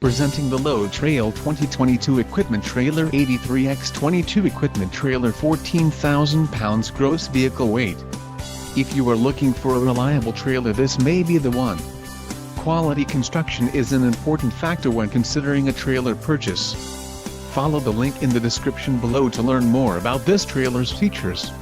Presenting the Load Traile 2022 Equipment Trailer 83x22 Equipment Trailer 14,000 pounds gross vehicle weight. If you are looking for a reliable trailer, this may be the one. Quality construction is an important factor when considering a trailer purchase. Follow the link in the description below to learn more about this trailer's features.